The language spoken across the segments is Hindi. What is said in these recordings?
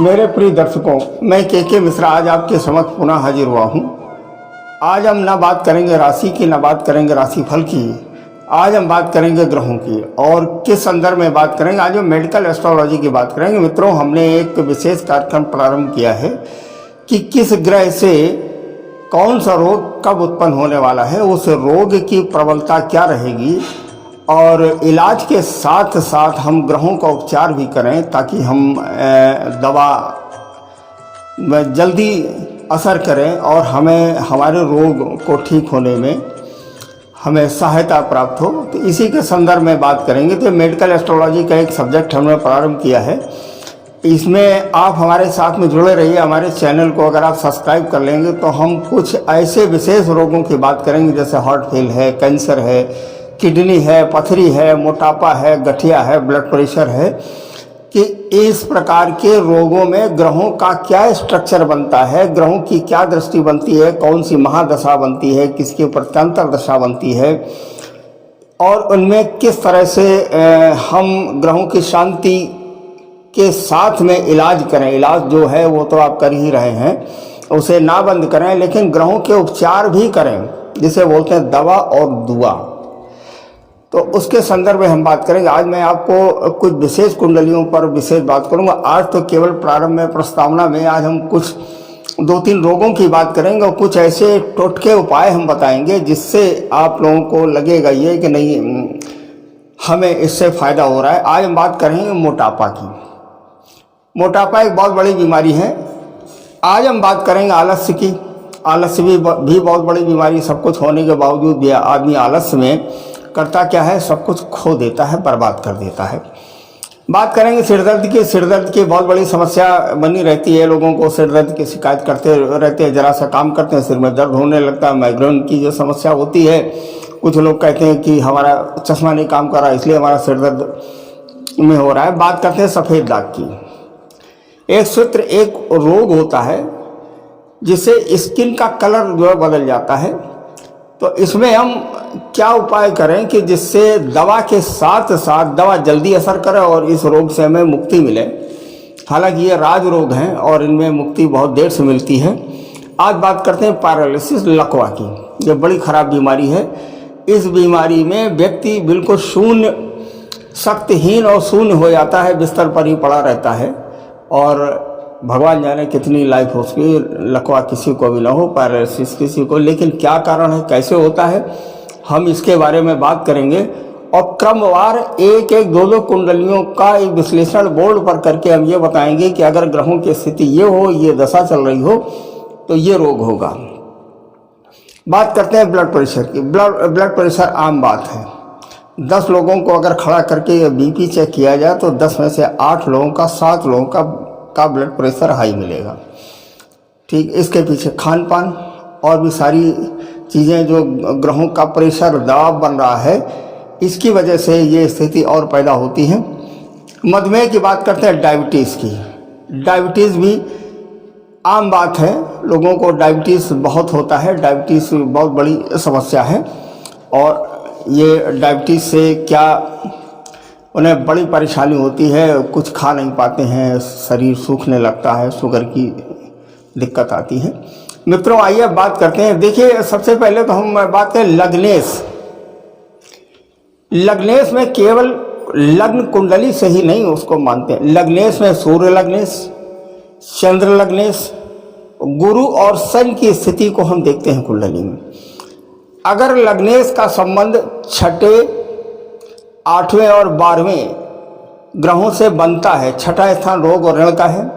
मेरे प्रिय दर्शकों, मैं के मिश्रा आज आपके समक्ष पुनः हाजिर हुआ हूँ। आज हम ना बात करेंगे राशि की, ना बात करेंगे राशिफल की। आज हम बात करेंगे ग्रहों की। और किस संदर्भ में बात करेंगे? आज हम मेडिकल एस्ट्रोलॉजी की बात करेंगे। मित्रों, हमने एक विशेष कार्यक्रम प्रारंभ किया है कि किस ग्रह से कौन सा रोग कब उत्पन्न होने वाला है, उस रोग की प्रबलता क्या रहेगी, और इलाज के साथ साथ हम ग्रहों का उपचार भी करें ताकि हम दवा जल्दी असर करें और हमें हमारे रोग को ठीक होने में हमें सहायता प्राप्त हो। तो इसी के संदर्भ में बात करेंगे। तो मेडिकल एस्ट्रोलॉजी का एक सब्जेक्ट हमने प्रारंभ किया है। इसमें आप हमारे साथ में जुड़े रहिए। हमारे चैनल को अगर आप सब्सक्राइब कर लेंगे तो हम कुछ ऐसे विशेष रोगों की बात करेंगे जैसे हार्ट फेल है, कैंसर है, किडनी है, पथरी है, मोटापा है, गठिया है, ब्लड प्रेशर है, कि इस प्रकार के रोगों में ग्रहों का क्या स्ट्रक्चर बनता है, ग्रहों की क्या दृष्टि बनती है, कौन सी महादशा बनती है, किसके ऊपर अंतर दशा बनती है, और उनमें किस तरह से हम ग्रहों की शांति के साथ में इलाज करें। इलाज जो है वो तो आप कर ही रहे हैं, उसे ना बंद करें, लेकिन ग्रहों के उपचार भी करें, जिसे बोलते हैं दवा और दुआ। तो उसके संदर्भ में हम बात करेंगे। आज मैं आपको कुछ विशेष कुंडलियों पर विशेष बात करूंगा। आज तो केवल प्रारंभ में, प्रस्तावना में आज हम कुछ 2-3 रोगों की बात करेंगे और कुछ ऐसे टोटके उपाय हम बताएंगे जिससे आप लोगों को लगेगा ये कि नहीं, हमें इससे फायदा हो रहा है। आज हम बात करेंगे मोटापा की। मोटापा एक बहुत बड़ी बीमारी है। आज हम बात करेंगे आलस्य की। आलस्य भी बहुत बड़ी बीमारी। सब कुछ होने के बावजूद भी आदमी आलस्य में करता क्या है, सब कुछ खो देता है, बर्बाद कर देता है। बात करेंगे सिरदर्द की। सिरदर्द की बहुत बड़ी समस्या बनी रहती है। लोगों को सिरदर्द की शिकायत करते रहते हैं, जरा सा काम करते हैं सिर में दर्द होने लगता है। माइग्रेन की जो समस्या होती है, कुछ लोग कहते हैं कि हमारा चश्मा नहीं काम कर रहा इसलिए हमारा सिरदर्द में हो रहा है। बात करते हैं सफ़ेद दाग की। एक सूत्र, एक रोग होता है जिससे स्किन का कलर जो है बदल जाता है। तो इसमें हम क्या उपाय करें कि जिससे दवा के साथ साथ दवा जल्दी असर करे और इस रोग से हमें मुक्ति मिले। हालांकि ये राज रोग हैं और इनमें मुक्ति बहुत देर से मिलती है। आज बात करते हैं पैरालिसिस, लकवा की। ये बड़ी खराब बीमारी है। इस बीमारी में व्यक्ति बिल्कुल शून्य, शक्तिहीन और शून्य हो जाता है, बिस्तर पर ही पड़ा रहता है और भगवान जाने कितनी लाइफ हो उसकी। लकवा किसी को भी ना हो, पैरालिसिस किसी को, लेकिन क्या कारण है, कैसे होता है, हम इसके बारे में बात करेंगे। और क्रमवार 1-1, 2-2 कुंडलियों का एक विश्लेषण बोर्ड पर करके हम ये बताएंगे कि अगर ग्रहों की स्थिति ये हो, ये दशा चल रही हो, तो ये रोग होगा। बात करते हैं ब्लड प्रेशर की। ब्लड प्रेशर आम बात है। 10 लोगों को अगर खड़ा करके बीपी चेक किया जाए तो 10 में से 8 लोगों का, 7 लोगों का ब्लड प्रेशर हाई मिलेगा। ठीक, इसके पीछे खान पान और भी सारी चीज़ें, जो ग्रहों का प्रेशर दबाव बन रहा है, इसकी वजह से ये स्थिति और पैदा होती है। मधुमेह की बात करते हैं, डायबिटीज़ की। डायबिटीज़ भी आम बात है, लोगों को डायबिटीज़ बहुत होता है। डायबिटीज़ बहुत बड़ी समस्या है और ये डायबिटीज़ से क्या उन्हें बड़ी परेशानी होती है, कुछ खा नहीं पाते हैं, शरीर सूखने लगता है, शुगर की दिक्कत आती है। मित्रों, आइए बात करते हैं। देखिए, सबसे पहले तो हम बात करें लग्नेश। लग्नेश में केवल लग्न कुंडली से ही नहीं उसको मानते हैं। लग्नेश में सूर्य लग्नेश, चंद्र लग्नेश, गुरु और शनि की स्थिति को हम देखते हैं कुंडली में। अगर लग्नेश का संबंध 6, 8वें और 12वें ग्रहों से बनता है, 6ठा स्थान रोग और ऋण का है,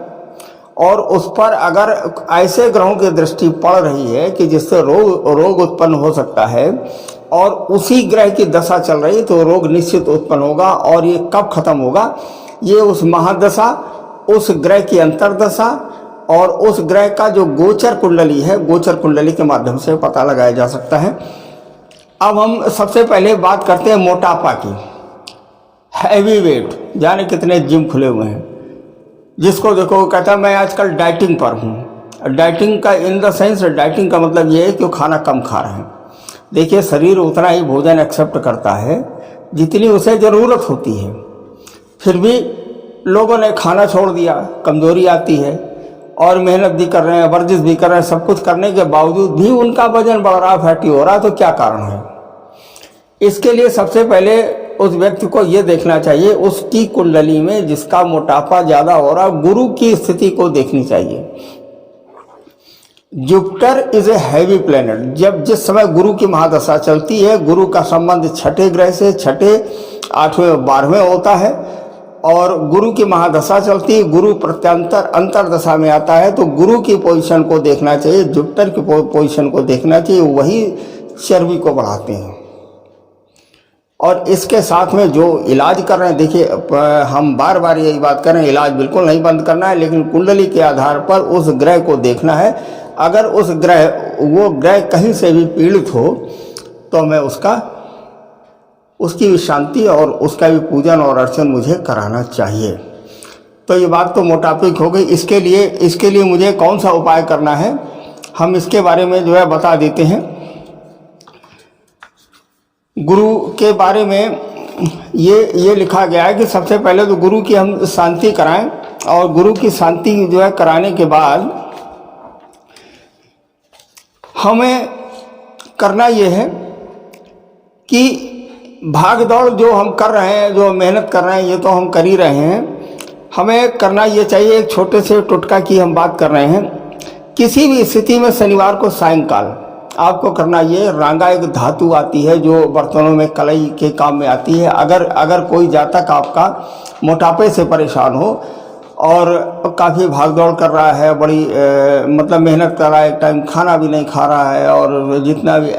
और उस पर अगर ऐसे ग्रहों की दृष्टि पड़ रही है कि जिससे रोग उत्पन्न हो सकता है और उसी ग्रह की दशा चल रही है, तो रोग निश्चित उत्पन्न होगा। और ये कब खत्म होगा? ये उस महादशा, उस ग्रह की अंतरदशा और उस ग्रह का जो गोचर कुंडली है, गोचर कुंडली के माध्यम से पता लगाया जा सकता है। अब हम सबसे पहले बात करते हैं मोटापा की। हैवी वेट, जाने कितने जिम खुले हुए हैं। जिसको देखो कहता है मैं आजकल डाइटिंग पर हूँ। डाइटिंग का इन द सेंस, डाइटिंग का मतलब ये है कि वो खाना कम खा रहे हैं। देखिए, शरीर उतना ही भोजन एक्सेप्ट करता है जितनी उसे ज़रूरत होती है। फिर भी लोगों ने खाना छोड़ दिया, कमजोरी आती है और मेहनत भी कर रहे हैं, वर्जिश भी कर रहे हैं, सब कुछ करने के बावजूद भी उनका वजन बढ़ रहा, फैटी हो रहा, तो क्या कारण है? इसके लिए सबसे पहले उस व्यक्ति को ये देखना चाहिए उसकी कुंडली में जिसका मोटापा ज़्यादा हो रहा, गुरु की स्थिति को देखनी चाहिए। Jupiter is a heavy planet. जब जिस समय गुरु की महादशा चलती है, गुरु का संबंध छठे ग्रह से, छठे 8वें 12वें होता है, और गुरु की महादशा चलती है, गुरु प्रत्यंतर अंतरदशा में आता है, तो गुरु की पोजीशन को देखना चाहिए, जुपिटर की पोजीशन को देखना चाहिए, वही चर्बी को बढ़ाते हैं। और इसके साथ में जो इलाज कर रहे हैं, देखिए हम बार बार यही बात कर रहे हैं, इलाज बिल्कुल नहीं बंद करना है, लेकिन कुंडली के आधार पर उस ग्रह को देखना है। अगर वो ग्रह कहीं से भी पीड़ित हो तो मैं उसकी भी शांति और उसका भी पूजन और अर्चन मुझे कराना चाहिए। तो ये बात तो मोटापे की हो गई। इसके लिए मुझे कौन सा उपाय करना है, हम इसके बारे में जो है बता देते हैं। गुरु के बारे में ये लिखा गया है कि सबसे पहले तो गुरु की हम शांति कराएं, और गुरु की शांति जो है कराने के बाद हमें करना ये है कि भाग दौड़ जो हम कर रहे हैं, जो मेहनत कर रहे हैं, ये तो हम कर ही रहे हैं, हमें करना ये चाहिए। एक छोटे से टुटका की हम बात कर रहे हैं। किसी भी स्थिति में शनिवार को सायंकाल आपको करना ये, रांगा एक धातु आती है जो बर्तनों में कलई के काम में आती है। अगर कोई जातक आपका मोटापे से परेशान हो और काफ़ी भागदौड़ कर रहा है, बड़ी मतलब मेहनत कर रहा है, एक टाइम खाना भी नहीं खा रहा है, और जितना भी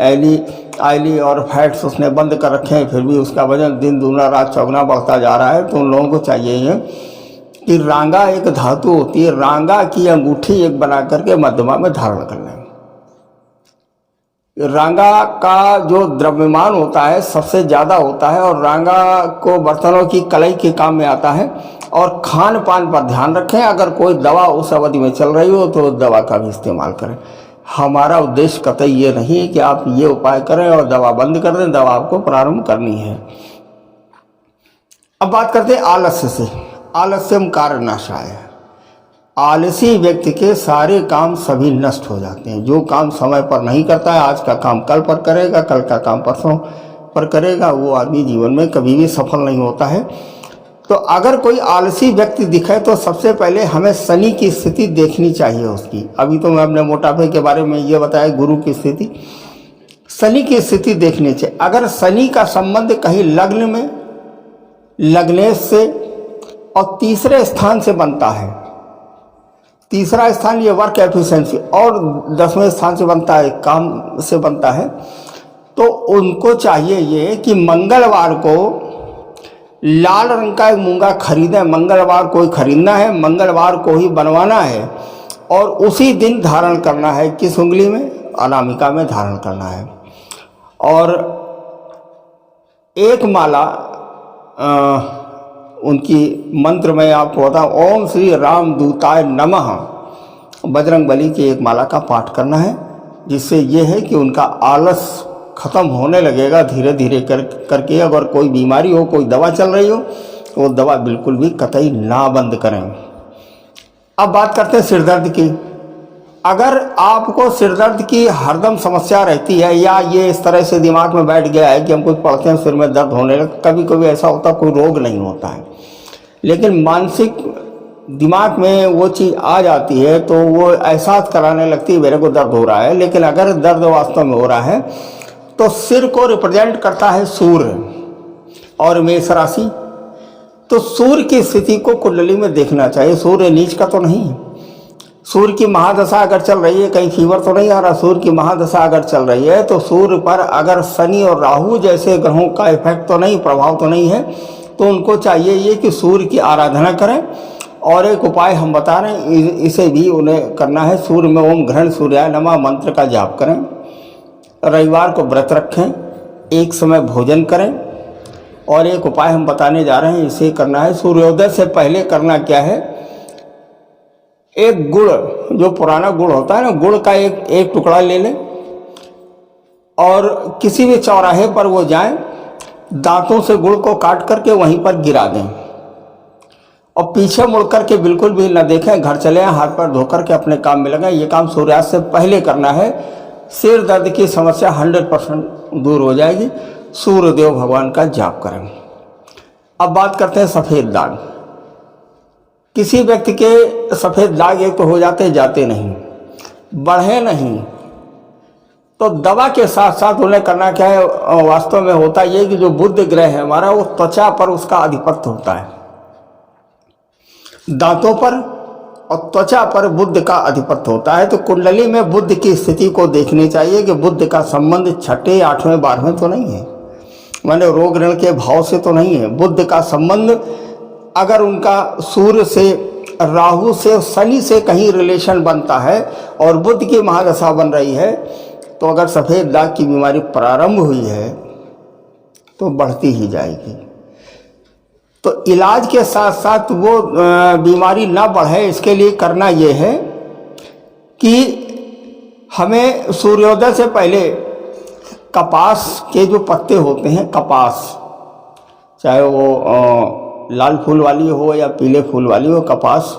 आयली और फैट्स उसने बंद कर रखे हैं, फिर भी उसका वजन दिन दूना रात चौगुना बढ़ता जा रहा है, तो उन लोगों को चाहिए कि रांगा एक धातु होती है, रांगा की अंगूठी एक बना करके मध्यमा में धारण कर लें। रांगा का जो द्रव्यमान होता है सबसे ज़्यादा होता है, और रांगा को बर्तनों की कलई के काम में आता है। और खान पान पर ध्यान रखें, अगर कोई दवा उस अवधि में चल रही हो तो दवा का भी इस्तेमाल करें। हमारा उद्देश्य कतई ये नहीं कि आप ये उपाय करें और दवा बंद कर दें, दवा आपको प्रारंभ करनी है। अब बात करते हैं आलस्य से। आलस्यम कारणाशाय। आलसी व्यक्ति के सारे काम सभी नष्ट हो जाते हैं। जो काम समय पर नहीं करता है, आज का काम कल पर करेगा, कल का काम परसों पर करेगा, वो आदमी जीवन में कभी भी सफल नहीं होता है। तो अगर कोई आलसी व्यक्ति दिखे तो सबसे पहले हमें शनि की स्थिति देखनी चाहिए उसकी। अभी तो मैं अपने मोटापे के बारे में ये बताया, गुरु की स्थिति, शनि की स्थिति देखनी चाहिए। अगर शनि का संबंध कहीं लग्न में, लग्नेश से और तीसरे स्थान से बनता है, तीसरा स्थान ये वर्क एफिशिएंसी, और 10वें स्थान से बनता है, काम से बनता है, तो उनको चाहिए ये कि मंगलवार को लाल रंग का एक मूंगा खरीदें। मंगलवार को ही खरीदना है, मंगलवार को ही बनवाना है, और उसी दिन धारण करना है। किस उंगली में? अनामिका में धारण करना है। और एक माला उनकी मंत्र में आपको बताऊं, ओम श्री राम दूताय नमः, बजरंग बली की एक माला का पाठ करना है, जिससे ये है कि उनका आलस खत्म होने लगेगा धीरे धीरे करके। अगर कोई बीमारी हो, कोई दवा चल रही हो, तो वो दवा बिल्कुल भी कतई ना बंद करें। अब बात करते हैं सिरदर्द की। अगर आपको सिरदर्द की हरदम समस्या रहती है, या ये इस तरह से दिमाग में बैठ गया है कि हम कुछ पढ़ते हैं सिर में दर्द होने लगे, कभी कभी ऐसा होता, कोई रोग नहीं होता है, लेकिन मानसिक दिमाग में वो चीज़ आ जाती है तो वो एहसास कराने लगती है मेरे को दर्द हो रहा है। लेकिन अगर दर्द वास्तव में हो रहा है तो सिर को रिप्रेजेंट करता है सूर्य और मेष राशि, तो सूर्य की स्थिति को कुंडली में देखना चाहिए। सूर्य नीच का तो नहीं है, सूर्य की महादशा अगर चल रही है, कहीं फीवर तो नहीं आ रहा, सूर्य की महादशा अगर चल रही है तो सूर्य पर अगर शनि और राहु जैसे ग्रहों का इफेक्ट तो नहीं, प्रभाव तो नहीं है, तो उनको चाहिए ये कि सूर्य की आराधना करें। और एक उपाय हम बता रहे हैं, इसे भी उन्हें करना है। सूर्य में ओम घृण सूर्याय नमः मंत्र का जाप करें, रविवार को व्रत रखें, एक समय भोजन करें। और एक उपाय हम बताने जा रहे हैं, इसे करना है सूर्योदय से पहले। करना क्या है, एक गुड़, जो पुराना गुड़ होता है ना, गुड़ का एक टुकड़ा ले लें और किसी भी चौराहे पर वो जाएं, दांतों से गुड़ को काट करके वहीं पर गिरा दें। और पीछे मुड़ कर के बिल्कुल भी न देखें, घर चले आएं, हाथ पैर धोकर के अपने काम में लगें। ये काम सूर्यास्त से पहले करना है। सिर दर्द की समस्या 100% दूर हो जाएगी। सूर्यदेव भगवान का जाप करें। अब बात करते हैं सफ़ेद दाग। किसी व्यक्ति के सफ़ेद दाग एक तो हो जाते नहीं, बढ़े नहीं, तो दवा के साथ साथ उन्हें करना क्या है, वास्तव में होता ये कि जो बुध ग्रह है हमारा, वो त्वचा पर उसका आधिपत्य होता है। दांतों पर और त्वचा पर बुध का आधिपत्य होता है। तो कुंडली में बुध की स्थिति को देखनी चाहिए कि बुध का संबंध छठे, 8वें, 12वें तो नहीं है, माने रोग ऋण के भाव से तो नहीं है। बुध का संबंध अगर उनका सूर्य से, राहु से, शनि से कहीं रिलेशन बनता है और बुध की महादशा बन रही है, तो अगर सफ़ेद दाग की बीमारी प्रारंभ हुई है तो बढ़ती ही जाएगी। तो इलाज के साथ साथ वो बीमारी ना बढ़े, इसके लिए करना ये है कि हमें सूर्योदय से पहले कपास के जो पत्ते होते हैं, कपास चाहे वो लाल फूल वाली हो या पीले फूल वाली हो, कपास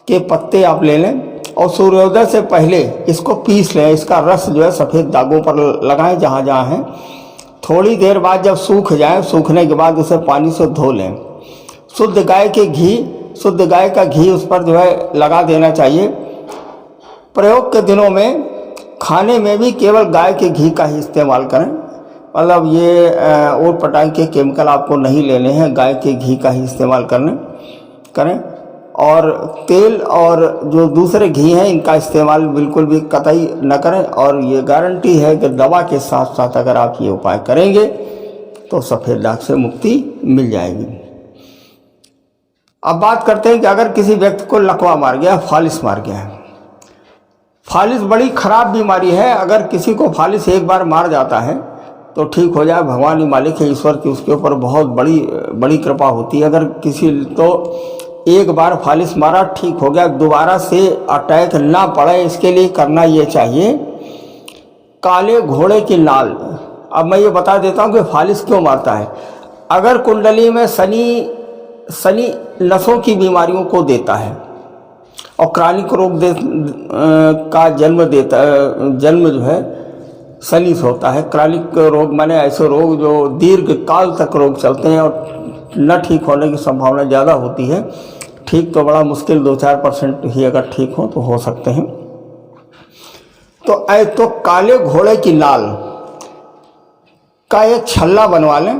के पत्ते आप ले लें और सूर्योदय से पहले इसको पीस लें। इसका रस जो है सफ़ेद दागों पर लगाएं जहाँ जहाँ है। थोड़ी देर बाद जब सूख जाए, सूखने के बाद उसे पानी से धो लें। शुद्ध गाय का घी उस पर जो है लगा देना चाहिए। प्रयोग के दिनों में खाने में भी केवल गाय के घी का ही इस्तेमाल करें, मतलब ये और पटांग के केमिकल आपको नहीं लेने हैं, गाय के घी का ही इस्तेमाल करें। और तेल और जो दूसरे घी हैं इनका इस्तेमाल बिल्कुल भी कतई न करें। और ये गारंटी है कि दवा के साथ साथ अगर आप ये उपाय करेंगे तो सफ़ेद दाग से मुक्ति मिल जाएगी। अब बात करते हैं कि अगर किसी व्यक्ति को लकवा मार गया, फालिस मार गया है। फालिस बड़ी खराब बीमारी है। अगर किसी को फालिस एक बार मार जाता है तो ठीक हो जाए, भगवान ही मालिक है, ईश्वर की उसके ऊपर बहुत बड़ी कृपा होती है। अगर किसी तो एक बार फालिस मारा, ठीक हो गया, दोबारा से अटैक ना पड़े, इसके लिए करना ये चाहिए काले घोड़े की नाल। अब मैं ये बता देता हूँ कि फालिस क्यों मारता है। अगर कुंडली में शनि नसों की बीमारियों को देता है और क्रॉनिक रोग का जन्म जो है शनि से होता है। क्रॉनिक रोग माने ऐसे रोग जो दीर्घ काल तक रोग चलते हैं और न ठीक होने की संभावना ज़्यादा होती है। ठीक तो बड़ा मुश्किल 2-4% ही अगर ठीक हो सकते हैं। तो काले घोड़े की नाल का एक छल्ला बनवा लें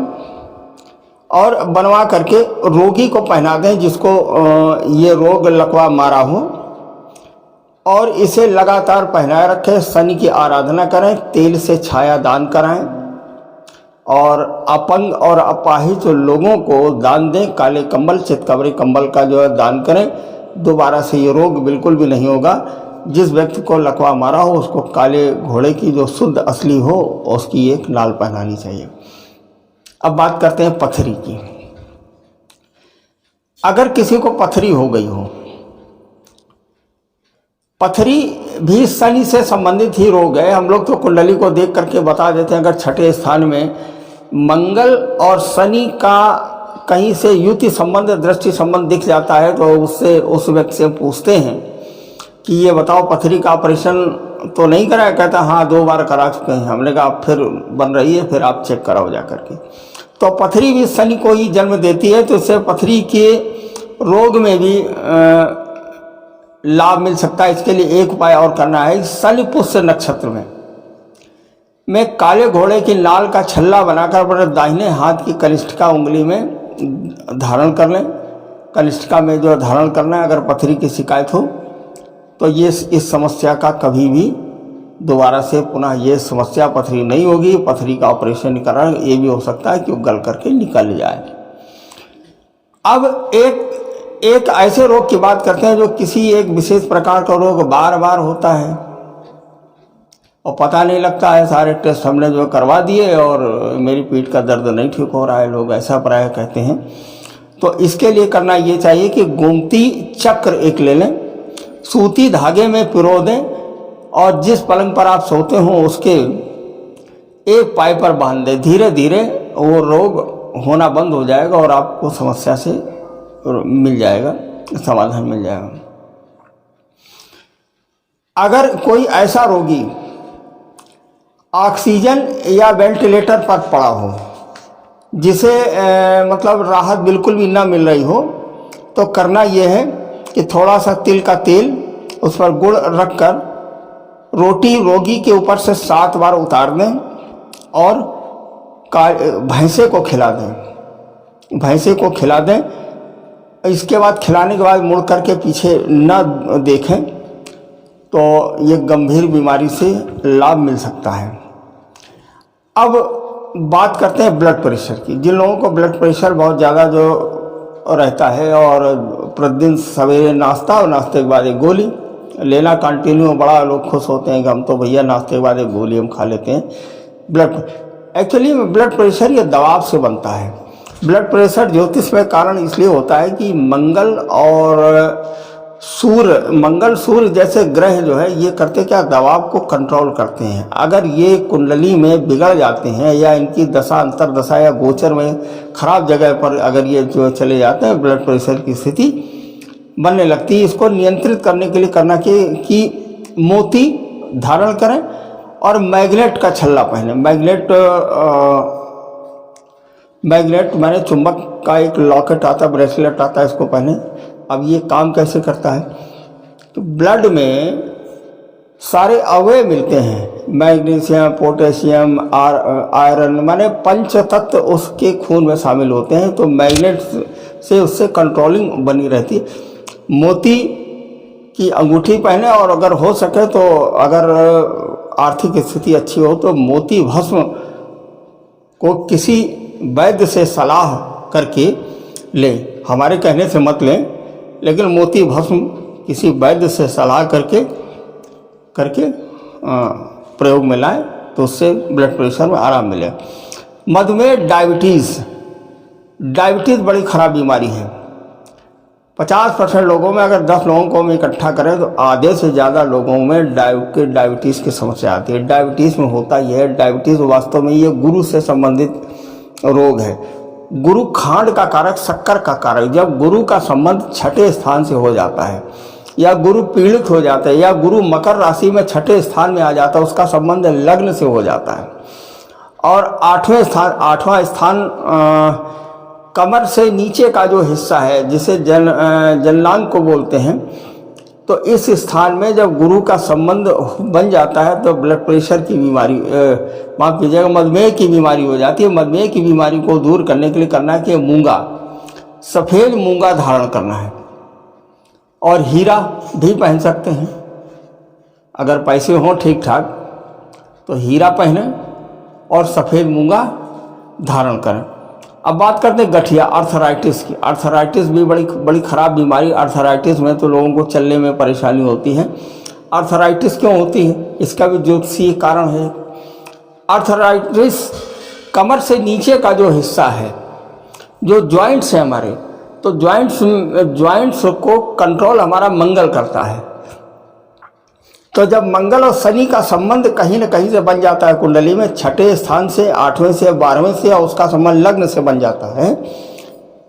और बनवा करके रोगी को पहना दें जिसको ये रोग लकवा मारा हो, और इसे लगातार पहनाए रखें। शनि की आराधना करें, तेल से छाया दान कराएं और अपंग और अपाहिज लोगों को दान दें। काले कंबल, चितकबरी कंबल का जो है दान करें। दोबारा से ये रोग बिल्कुल भी नहीं होगा। जिस व्यक्ति को लकवा मारा हो उसको काले घोड़े की जो शुद्ध असली हो उसकी एक नाल पहनानी चाहिए। अब बात करते हैं पथरी की। अगर किसी को पथरी हो गई हो, पथरी भी शनि से संबंधित ही रोग है। हम लोग तो कुंडली को देख करके बता देते हैं। अगर छठे स्थान में मंगल और शनि का कहीं से युति संबंध, दृष्टि संबंध दिख जाता है तो उससे उस व्यक्ति से पूछते हैं कि ये बताओ पथरी का ऑपरेशन तो नहीं कराया? कहता हाँ 2 बार करा चुके हैं। हमने कहा फिर बन रही है, फिर आप चेक कराओ जा करके। तो पथरी भी शनि को ही जन्म देती है, तो इससे पथरी के रोग में भी लाभ मिल सकता है। इसके लिए एक उपाय और करना है। शनि पुष्य नक्षत्र में काले घोड़े की नाल का छल्ला बनाकर अपने दाहिने हाथ की कनिष्ठिका उंगली में धारण कर लें। कनिष्ठिका में जो धारण करना है, अगर पथरी की शिकायत हो तो ये इस समस्या का कभी भी दोबारा से पुनः ये समस्या पथरी नहीं होगी। पथरी का ऑपरेशन कराना, ये भी हो सकता है कि वो गल करके निकल जाए। अब एक ऐसे रोग की बात करते हैं जो किसी एक विशेष प्रकार का रोग बार बार होता है और पता नहीं लगता है। सारे टेस्ट हमने जो करवा दिए और मेरी पीठ का दर्द नहीं ठीक हो रहा है, लोग ऐसा प्राय कहते हैं। तो इसके लिए करना ये चाहिए कि गोमती चक्र एक ले लें, सूती धागे में पिरो दें और जिस पलंग पर आप सोते हो उसके एक पाय पर बांध दें। धीरे धीरे वो रोग होना बंद हो जाएगा और आपको समस्या से मिल जाएगा, समाधान मिल जाएगा। अगर कोई ऐसा रोगी ऑक्सीजन या वेंटिलेटर पर पड़ा हो, जिसे मतलब राहत बिल्कुल भी ना मिल रही हो, तो करना यह है कि थोड़ा सा तिल का तेल, उस पर गुड़ रखकर रोटी रोगी के ऊपर से 7 बार उतार दें और भैंसे को खिला दें, भैंसे को खिला दें। इसके बाद खिलाने के बाद मुड़ करके पीछे न देखें, तो ये गंभीर बीमारी से लाभ मिल सकता है। अब बात करते हैं ब्लड प्रेशर की। जिन लोगों को ब्लड प्रेशर बहुत ज़्यादा जो रहता है और प्रतिदिन सवेरे नाश्ता और नाश्ते के बाद एक गोली लेना कंटिन्यू, बड़ा लोग खुश होते हैं कि हम तो भैया नाश्ते के बाद एक गोली हम खा लेते हैं। एक्चुअली ब्लड प्रेशर ये दबाव से बनता है। ब्लड प्रेशर ज्योतिष में कारण इसलिए होता है कि मंगल और सूर्य जैसे ग्रह जो है ये करते क्या, दबाव को कंट्रोल करते हैं। अगर ये कुंडली में बिगड़ जाते हैं या इनकी दशा अंतरदशा या गोचर में खराब जगह पर अगर ये जो चले जाते हैं, ब्लड प्रेशर की स्थिति बनने लगती है। इसको नियंत्रित करने के लिए करना कि मोती धारण करें और मैग्नेट का छल्ला पहने। मैग्नेट माने चुंबक का एक लॉकेट आता, ब्रेसलेट आता है, इसको पहने। अब ये काम कैसे करता है, तो ब्लड में सारे अवयव मिलते हैं, मैग्नीशियम, पोटेशियम, आयरन, माने 5 तत्व उसके खून में शामिल होते हैं। तो मैग्नेट से उससे कंट्रोलिंग बनी रहती है। मोती की अंगूठी पहने और अगर हो सके तो अगर आर्थिक स्थिति अच्छी हो तो मोती भस्म को किसी वैद्य से सलाह करके लें। हमारे कहने से मत लें, लेकिन मोती भस्म किसी वैद्य से सलाह करके प्रयोग में लाएं, तो उससे ब्लड प्रेशर में आराम मिले। मधुमेह, डायबिटीज़ बड़ी खराब बीमारी है। 50% लोगों में अगर 10 लोगों को हम इकट्ठा करें तो आधे से ज़्यादा लोगों में डायबिटीज़ की समस्या आती है। डायबिटीज़ में होता यह है, डायबिटीज़ वास्तव में ये गुरु से संबंधित रोग है। गुरु खांड का कारक, शक्कर का कारक। जब गुरु का संबंध 6ठे स्थान से हो जाता है या गुरु पीड़ित हो जाता है या गुरु मकर राशि में 6ठे स्थान में आ जाता है, उसका संबंध लग्न से हो जाता है। और 8वां स्थान कमर से नीचे का जो हिस्सा है जिसे जननांग को बोलते हैं, तो इस स्थान में जब गुरु का संबंध बन जाता है तो ब्लड प्रेशर की बीमारी, माफ कीजिएगा, मधुमेह की बीमारी हो जाती है। मधुमेह की बीमारी को दूर करने के लिए करना है कि मूंगा, सफ़ेद मूंगा धारण करना है। और हीरा भी पहन सकते हैं, अगर पैसे हों ठीक ठाक तो हीरा पहने और सफ़ेद मूंगा धारण करें। अब बात करते हैं गठिया, अर्थराइटिस की। अर्थराइटिस भी बड़ी ख़राब बीमारी। अर्थराइटिस में तो लोगों को चलने में परेशानी होती है। अर्थराइटिस क्यों होती है, इसका भी ज्योतिषीय कारण है। अर्थराइटिस कमर से नीचे का जो हिस्सा है, जो जॉइंट्स हैं हमारे, तो जॉइंट्स को कंट्रोल हमारा मंगल करता है। तो जब मंगल और शनि का संबंध कहीं न कहीं से बन जाता है कुंडली में, 6ठे स्थान से, 8वें से, 12वें से, और उसका संबंध लग्न से बन जाता है,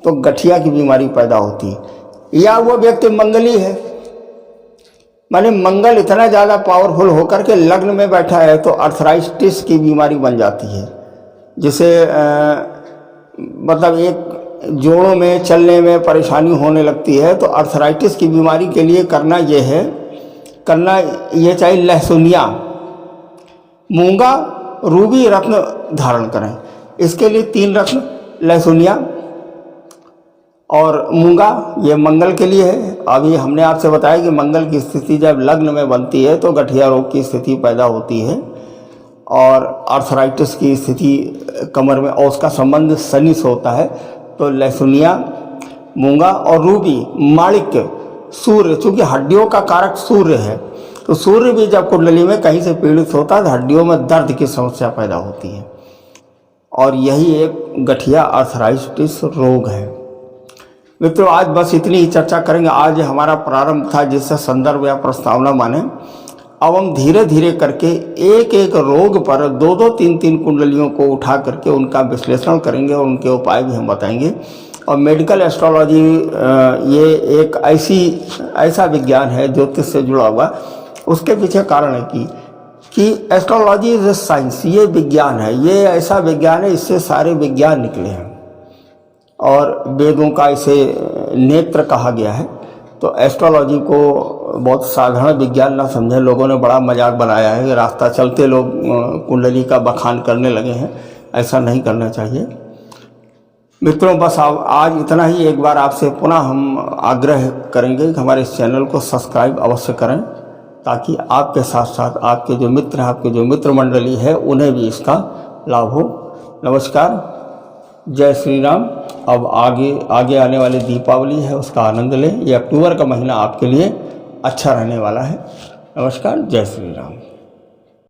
तो गठिया की बीमारी पैदा होती है। या वो व्यक्ति मंगली है, माने मंगल इतना ज़्यादा पावरफुल होकर के लग्न में बैठा है, तो अर्थराइटिस की बीमारी बन जाती है, जिसे मतलब एक जोड़ों में चलने में परेशानी होने लगती है। तो अर्थराइटिस की बीमारी के लिए करना ये चाहिए लहसुनिया, मूंगा, रूबी रत्न धारण करें। इसके लिए 3 रत्न, लहसुनिया और मूंगा, ये मंगल के लिए है। अभी हमने आपसे बताया कि मंगल की स्थिति जब लग्न में बनती है तो गठिया रोग की स्थिति पैदा होती है और अर्थराइटिस की स्थिति कमर में, और उसका संबंध शनि से होता है। तो लहसुनिया, मूंगा और रूबी, माणिक्य, सूर्य, चूँकि हड्डियों का कारक सूर्य है, तो सूर्य भी जब कुंडली में कहीं से पीड़ित होता है तो हड्डियों में दर्द की समस्या पैदा होती है, और यही एक गठिया अर्थराइटिस रोग है। मित्रों, आज बस इतनी ही चर्चा करेंगे। आज हमारा प्रारंभ था जिससे संदर्भ या प्रस्तावना माने। अब हम धीरे धीरे करके एक एक रोग पर 2-2, 3-3 कुंडलियों को उठा करके उनका विश्लेषण करेंगे और उनके उपाय भी हम बताएंगे। और मेडिकल एस्ट्रोलॉजी ये एक ऐसा विज्ञान है ज्योतिष से जुड़ा हुआ। उसके पीछे कारण है कि एस्ट्रोलॉजी इज ए साइंस, ये विज्ञान है, ये ऐसा विज्ञान है, इससे सारे विज्ञान निकले हैं और वेदों का इसे नेत्र कहा गया है। तो एस्ट्रोलॉजी को बहुत साधारण विज्ञान ना समझें। लोगों ने बड़ा मजाक बनाया है, रास्ता चलते लोग कुंडली का बखान करने लगे हैं, ऐसा नहीं करना चाहिए। मित्रों, बस आज इतना ही। एक बार आपसे पुनः हम आग्रह करेंगे कि हमारे इस चैनल को सब्सक्राइब अवश्य करें, ताकि आपके साथ साथ आपके जो मित्र हैं, आपके जो मित्र मंडली है, उन्हें भी इसका लाभ हो। नमस्कार, जय श्री राम। अब आगे आने वाली दीपावली है, उसका आनंद लें। ये अक्टूबर का महीना आपके लिए अच्छा रहने वाला है। नमस्कार, जय श्री राम।